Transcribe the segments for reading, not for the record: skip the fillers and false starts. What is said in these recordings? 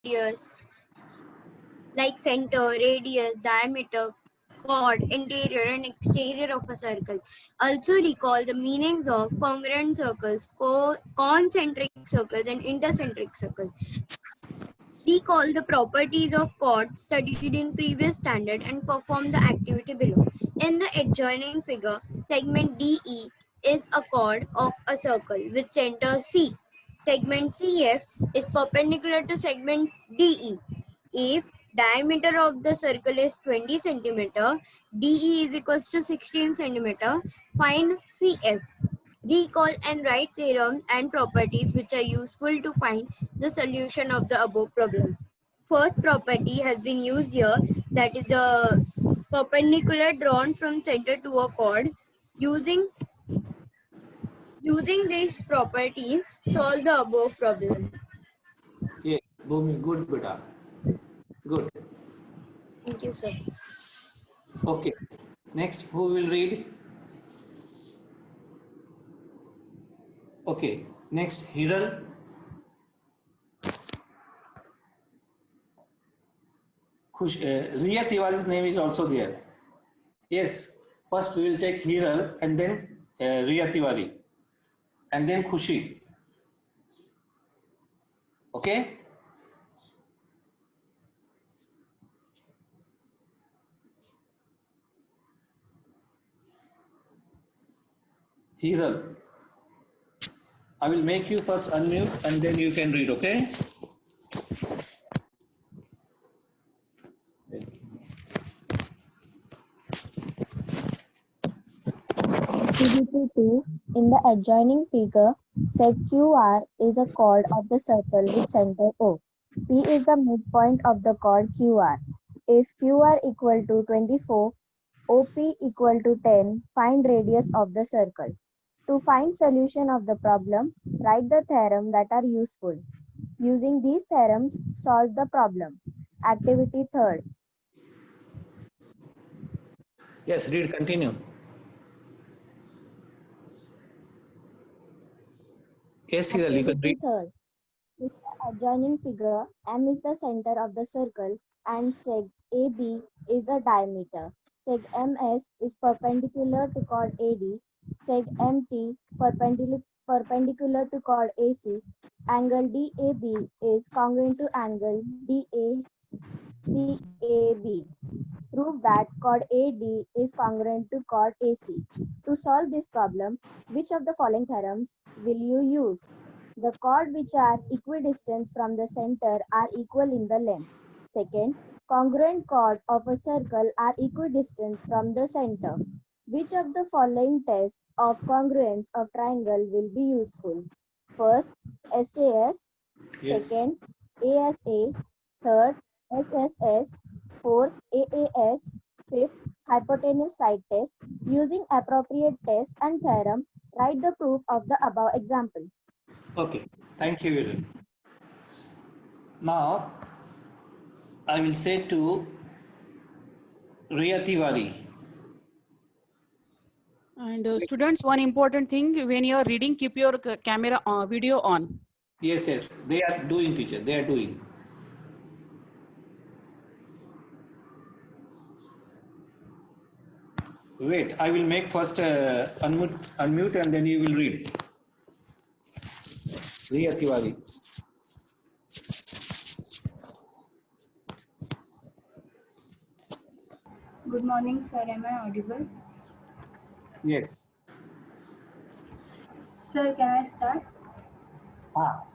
radius, like center, radius, diameter, chord, interior and exterior of a circle. Also recall the meanings of congruent circles, concentric circles and intercentric circles. Recall the properties of chords studied in previous standard and perform the activity below. In the adjoining figure, segment DE is a chord of a circle with center C. Segment CF is perpendicular to segment DE. If diameter of the circle is 20 centimeter, DE is equals to 16 centimeter, find CF. Recall and write theorems and properties which are useful to find the solution of the above problem. First property has been used here, that is the perpendicular drawn from center to a chord. Using these properties, solve the above problem. Yeah, Bhumi, good beta. Good. Thank you, sir. Okay. Next, who will read? Okay. Next, Hiral. Riya Tiwari's name is also there. Yes. First, we will take Hiral and then Riya Tiwari. And then Khushi. Okay? Hiral. I will make you first unmute and then you can read, okay? Activity 2. In the adjoining figure, seg QR is a chord of the circle with center O. P is the midpoint of the chord QR. If QR equal to 24, OP equal to 10, find radius of the circle. To find solution of the problem, write the theorem that are useful. Using these theorems, solve the problem. Activity 3rd. Yes, read, continue. Yes, Hiral, you can Activity read. 3rd. In the adjoining figure, M is the center of the circle and seg AB is the diameter. Seg MS is perpendicular to chord AD. Seg MT perpendicular to chord AC. Angle DAB is congruent to angle DACAB. Prove that chord AD is congruent to chord AC. To solve this problem, which of the following theorems will you use? The chords which are equidistant from the center are equal in the length. Second, congruent chords of a circle are equidistant from the center. Which of the following tests of congruence of triangle will be useful? First, SAS. Yes. Second, ASA. Third, SSS. Fourth, AAS. Fifth, hypotenuse side test. Using appropriate test and theorem, write the proof of the above example. Okay. Thank you, Hiral. Now, I will say to Riya Tiwari. And students, one important thing, when you are reading, keep your camera video on. Yes, yes. They are doing, teacher. They are doing. Wait, I will make first unmute and then you will read. Riya Tiwari. Good morning, sir. Am I audible? Yes. Sir, can I start?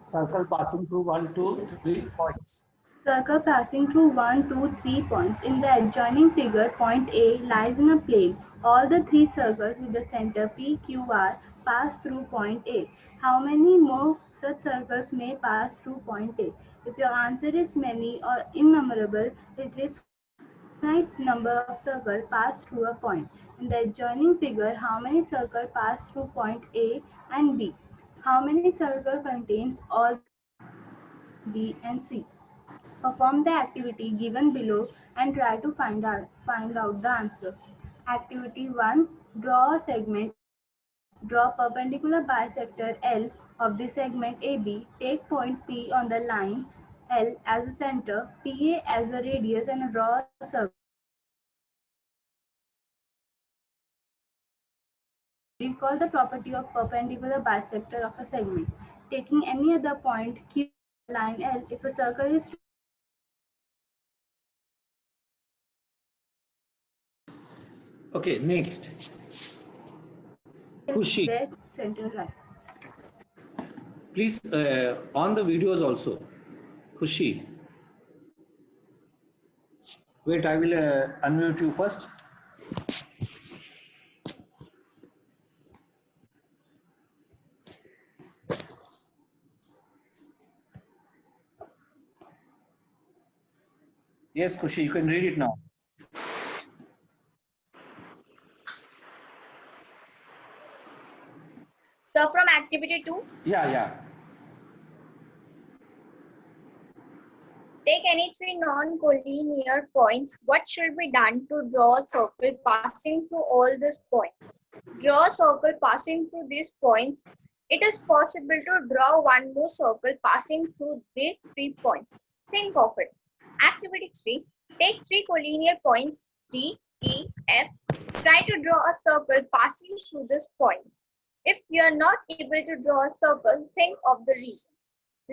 Circle passing through 1, 2, 3 points. Circle passing through 1, 2, 3 points. In the adjoining figure, point A lies in a plane. All the three circles with the center P, Q, R pass through point A. How many more such circles may pass through point A? If your answer is many or innumerable, it is finite number of circles pass through a point. In the adjoining figure, how many circles pass through point A and B? How many circles contains all the points A, B and C? Perform the activity given below and try to find out the answer. Activity 1. Draw a segment AB. Draw perpendicular bisector L of the segment AB. Take point P on the line L as a center, PA as a radius, and draw a circle. Recall the property of perpendicular bisector of a segment. Taking any other point Q line L, if a circle is Okay, next. Khushi, their center line. please on the videos also. Khushi, wait, I will unmute you first. Yes, Khushi, you can read it now. So from activity 2, Yeah, yeah. take any three non-collinear points. What should be done to draw a circle passing through all these points? Draw a circle passing through these points. It is possible to draw one more circle passing through these 3 points. Think of it. Activity 3. Take 3 collinear points D, E, F. Try to draw a circle passing through these points. If you are not able to draw a circle, think of the reason.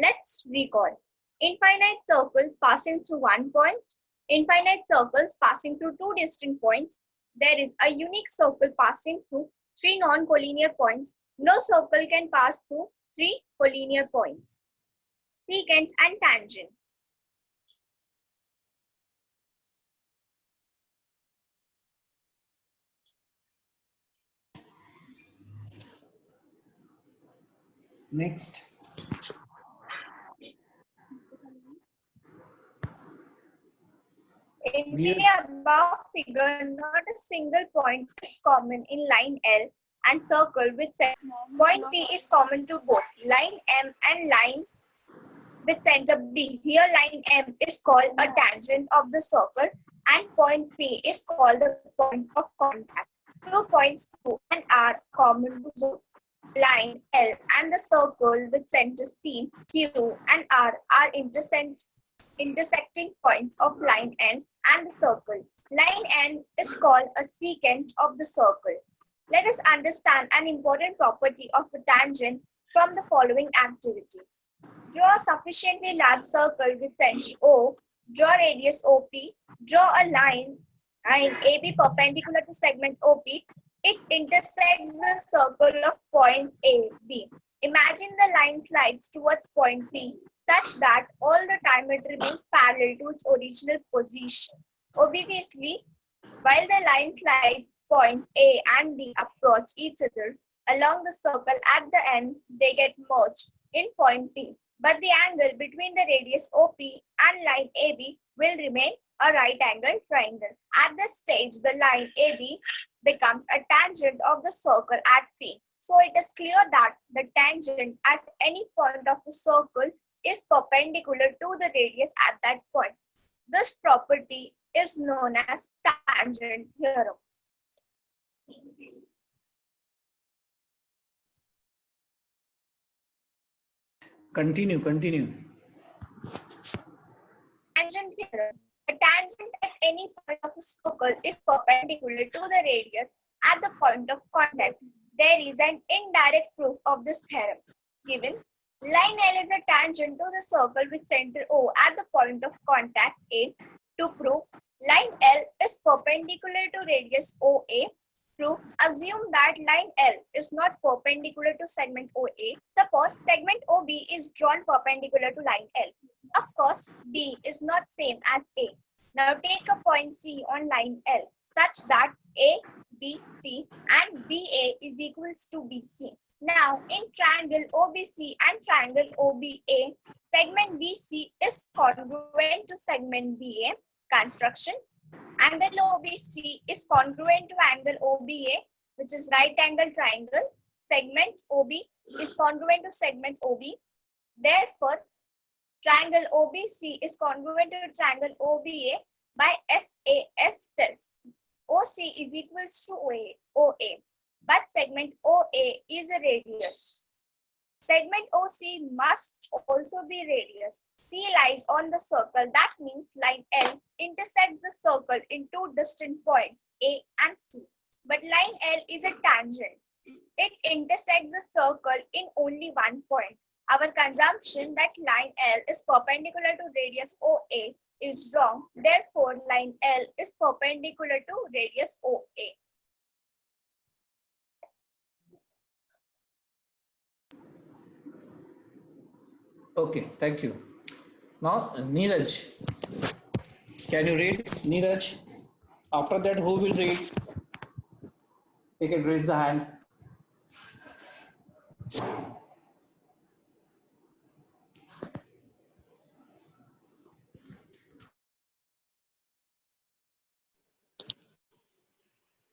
Let's recall. Infinite circles passing through one point, infinite circles passing through two distinct points. There is a unique circle passing through three non-collinear points. No circle can pass through three collinear points. Secant and tangent. Next. In the above figure, not a single point is common in line L and circle with center. Point P is common to both line M and line with center B. Here line M is called a tangent of the circle and point P is called the point of contact. 2 points Q and R common to both line L and the circle with center C. Q and R are intersecting points of line N and the circle. Line N is called a secant of the circle. Let us understand an important property of a tangent from the following activity. Draw a sufficiently large circle with center O, draw radius OP, draw a line AB perpendicular to segment OP. It intersects the circle of points A, B. Imagine the line slides towards point P such that all the time it remains parallel to its original position. Obviously, while the line slides, point A and B approach each other along the circle at the end, they get merged in point P. But the angle between the radius OP and line AB will remain a right angle triangle. At this stage, the line AB becomes a tangent of the circle at P. So it is clear that the tangent at any point of the circle is perpendicular to the radius at that point. This property is known as tangent theorem. Continue. Tangent theorem. A tangent at any point of a circle is perpendicular to the radius at the point of contact. There is an indirect proof of this theorem. Given line L is a tangent to the circle with center O at the point of contact A. To prove line L is perpendicular to radius OA. Proof. Assume that line L is not perpendicular to segment OA. Suppose segment OB is drawn perpendicular to line L. Of course, B is not same as A. Now take a point C on line L such that A, B, C and BA is equals to BC. Now in triangle OBC and triangle OBA, segment BC is congruent to segment BA. Construction. Angle OBC is congruent to angle OBA, which is right angle triangle. Segment OB is congruent to segment OB. Therefore, triangle OBC is congruent to triangle OBA by SAS test. OC is equals to OA, but segment OA is a radius. Segment OC must also be radius. C lies on the circle. That means line L intersects the circle in two distant points, A and C. But line L is a tangent. It intersects the circle in only one point. Our consumption that line L is perpendicular to radius OA is wrong. Therefore, line L is perpendicular to radius OA. Okay, thank you. Now, Neeraj, can you read? Neeraj? After that, who will read? You can raise the hand.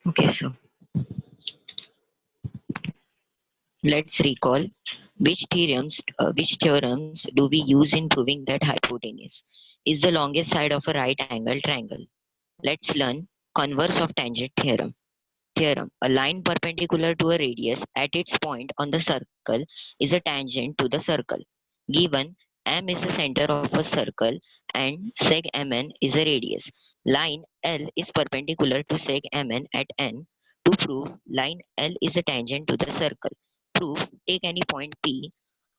Okay, so let's recall which theorems do we use in proving that hypotenuse is the longest side of a right angle triangle. Let's learn converse of tangent theorem. A line perpendicular to a radius at its point on the circle is a tangent to the circle. Given M is the center of a circle and seg mn is a radius, line L is perpendicular to seg mn at n. To prove line L is a tangent to the circle, proof take any point P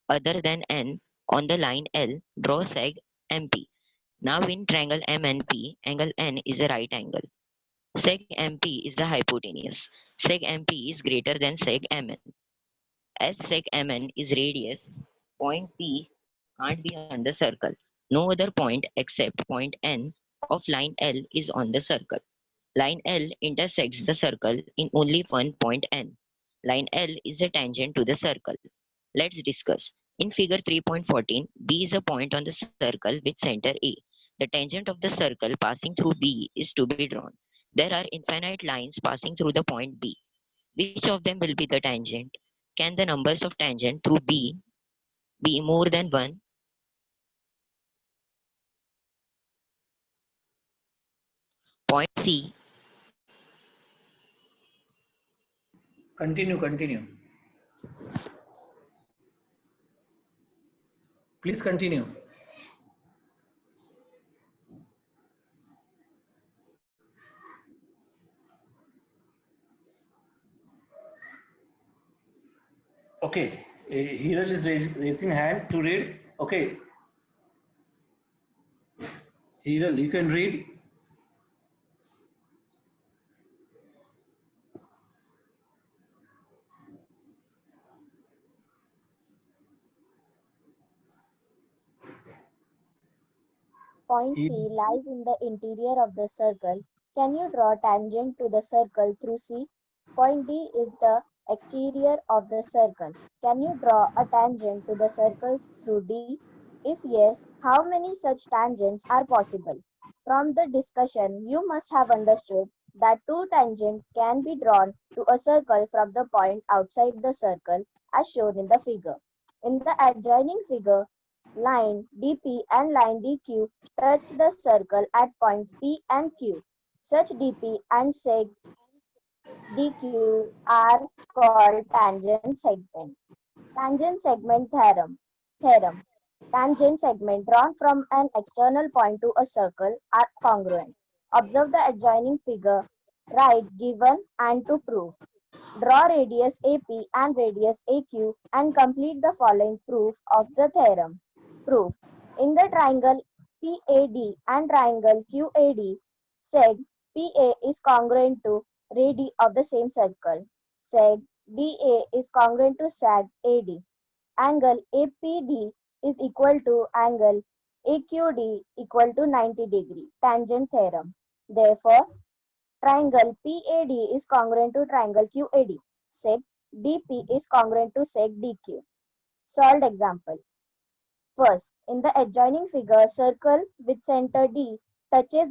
other than n on the line L, draw seg MP. Now in triangle MNP, angle N is a right angle. Seg MP is the hypotenuse. Seg MP is greater than seg MN. As seg MN is radius, point P can't be on the circle. No other point except point N of line L is on the circle. Line L intersects the circle in only one point N. Line L is a tangent to the circle. Let's discuss. In figure 3.14, B is a point on the circle with center A. The tangent of the circle passing through B is to be drawn. There are infinite lines passing through the point B. Which of them will be the tangent? Can the numbers of tangent through B be more than 1? Point C. Continue. Please continue. Okay, Hiral is raising hand to read. Okay, Hiral, you can read. Point C lies in the interior of the circle. Can you draw tangent to the circle through C? Point D is the exterior of the circle. Can you draw a tangent to the circle through D? If yes, how many such tangents are possible? From the discussion, you must have understood that two tangents can be drawn to a circle from the point outside the circle as shown in the figure. In the adjoining figure, line DP and line DQ touch the circle at point P and Q. Such DP and seg DQ are called tangent segment. Tangent segment theorem. Tangent segment drawn from an external point to a circle are congruent. Observe the adjoining figure. Write given and to prove. Draw radius AP and radius AQ and complete the following proof of the theorem. Proof. In the triangle PAD and triangle QAD, seg PA is congruent to radii of the same circle. Seg DA is congruent to sag AD. Angle APD is equal to angle AQD equal to 90 degree. Tangent theorem. Therefore, triangle PAD is congruent to triangle QAD. Seg DP is congruent to seg DQ. Solved example. First, in the adjoining figure, circle with center D touches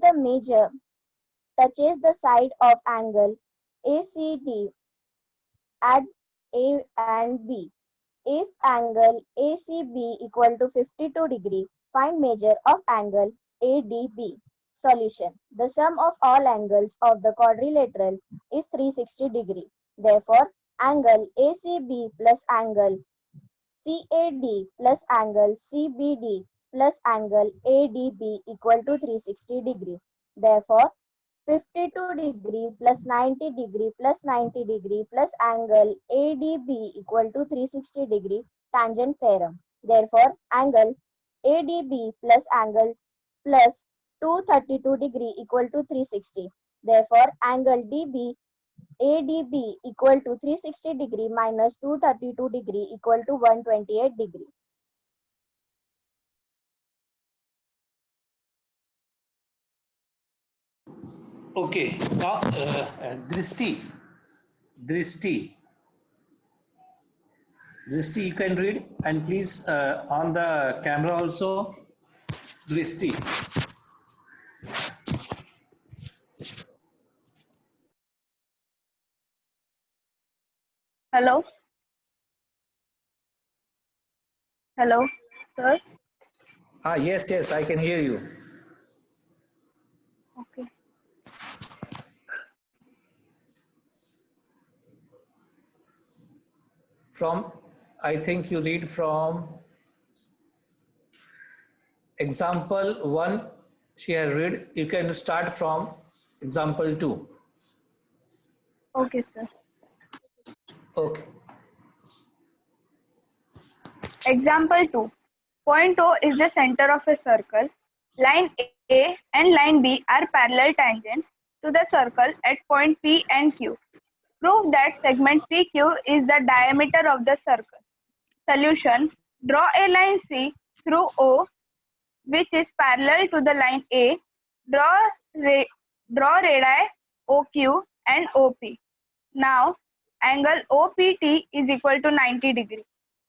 the side of angle ACD at A and B. If angle ACB equal to 52 degree, find measure of angle ADB. Solution. The sum of all angles of the quadrilateral is 360 degree. Therefore, angle ACB plus angle CAD plus angle CBD plus angle ADB equal to 360 degree. Therefore, 52 degree plus 90 degree plus 90 degree plus angle ADB equal to 360 degree tangent theorem. Therefore, angle ADB plus angle plus 232 degree equal to 360. Therefore, angle DB ADB equal to 360 degree minus 232 degree equal to 128 degree. Okay, now Drishti, you can read, and please on the camera also, Drishti. Hello. Hello, sir. Yes, I can hear you. Okay. From, I think you read from example 1, she has read. You can start from example 2. Okay, sir. Okay. Example 2. Point O is the center of a circle. Line A and line B are parallel tangents to the circle at point P and Q. Prove that segment PQ is the diameter of the circle. Solution. Draw a line C through O which is parallel to the line A. Draw radii OQ and OP. Now, angle OPT is equal to 90 degree.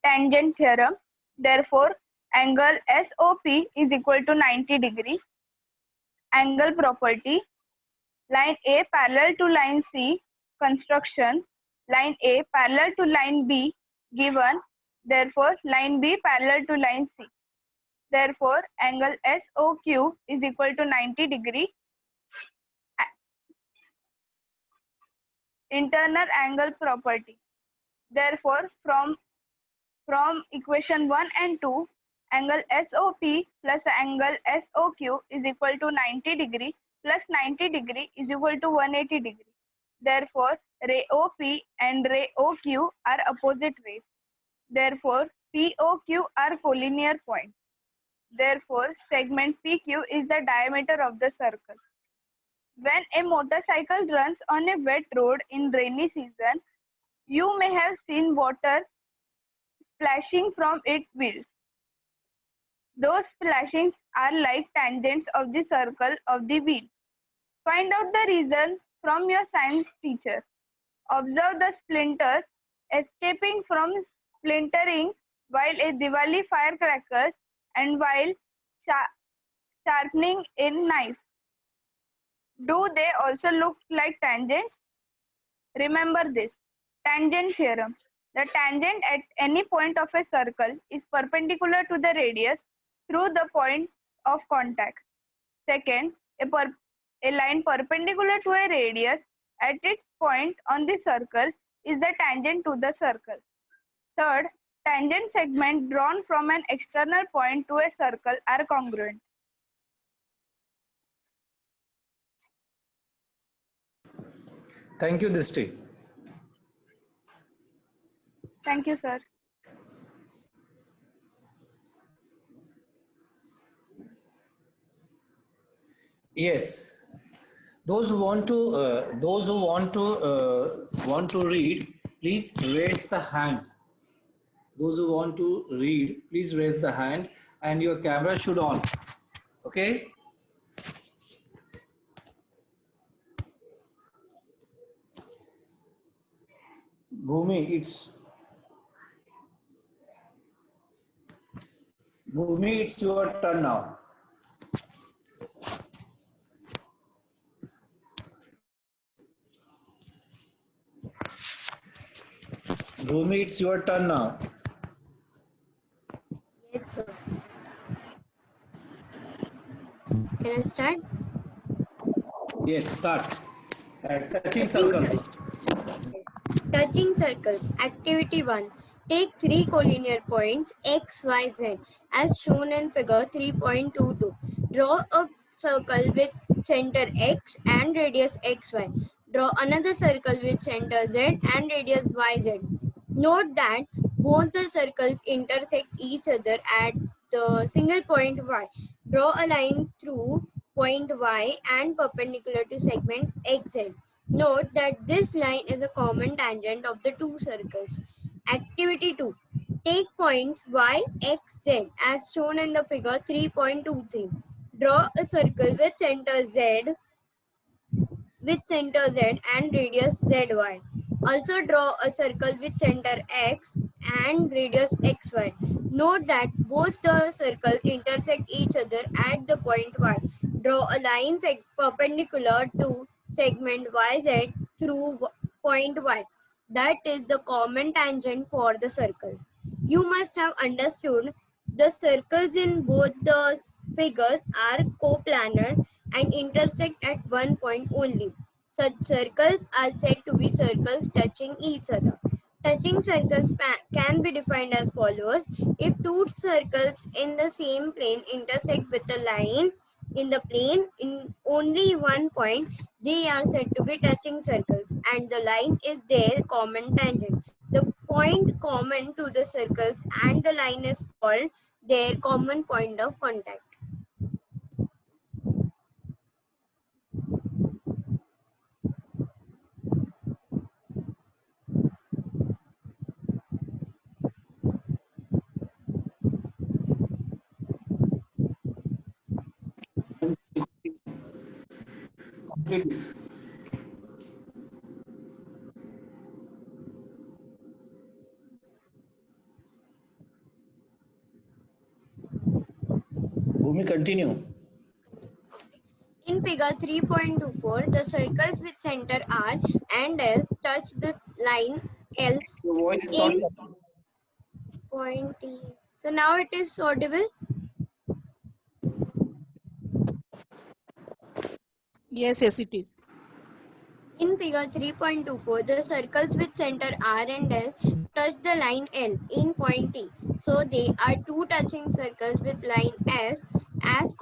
Tangent theorem. Therefore, angle SOP is equal to 90 degree. Angle property. Line A parallel to line C. Construction. Line A parallel to line B given. Therefore, line B parallel to line C. Therefore, angle SOQ is equal to 90 degree. Internal angle property. Therefore, from equation 1 and 2, angle SOP plus angle SOQ is equal to 90 degree plus 90 degree is equal to 180 degree. Therefore, ray OP and ray OQ are opposite rays. Therefore, POQ are collinear points. Therefore, segment PQ is the diameter of the circle. When a motorcycle runs on a wet road in rainy season, you may have seen water splashing from its wheels. Those splashings are like tangents of the circle of the wheel. Find out the reason from your science teacher. Observe the splinters escaping from splintering while a Diwali firecracker and while sharpening a knife. Do they also look like tangents? Remember this. Tangent theorem. The tangent at any point of a circle is perpendicular to the radius through the point of contact. Second, a line perpendicular to a radius at its point on the circle is the tangent to the circle. Third, tangent segments drawn from an external point to a circle are congruent. Thank you, Drishti. Thank you, sir. Yes. Those who want to read, please raise the hand. Those who want to read, please raise the hand, and your camera should on. Okay. Bhumi, it's your turn now. Bhumi, it's your turn now. Yes, sir. Can I start? Yes, start. Touching circles. Touching circles. Activity 1. Take three collinear points x, y, z as shown in figure 3.22. Draw a circle with center x and radius xy. Draw another circle with center z and radius yz. Note that both the circles intersect each other at the single point y. Draw a line through point y and perpendicular to segment xz. Note that this line is a common tangent of the two circles. Activity 2. Take points y, x, z as shown in the figure 3.23. Draw a circle with center z and radius zy. Also draw a circle with center x and radius xy. Note that both the circles intersect each other at the point y. Draw a line perpendicular to segment yz through point y. That is the common tangent for the circle. You must have understood the circles in both the figures are coplanar and intersect at one point only. Such circles are said to be circles touching each other. Touching circles can be defined as follows. If two circles in the same plane intersect with a line in the plane in only one point, they are said to be touching circles and the line is their common tangent. The point common to the circles and the line is called their common point of contact. Complete this. Bhumi, continue. In figure 3.24, the circles with center R and S touch the line L Your voice is not. in point T. So now it is audible. Yes, yes, it is. In figure 3.24, the circles with center R and S touch the line L in point T. So they are two touching circles with line S as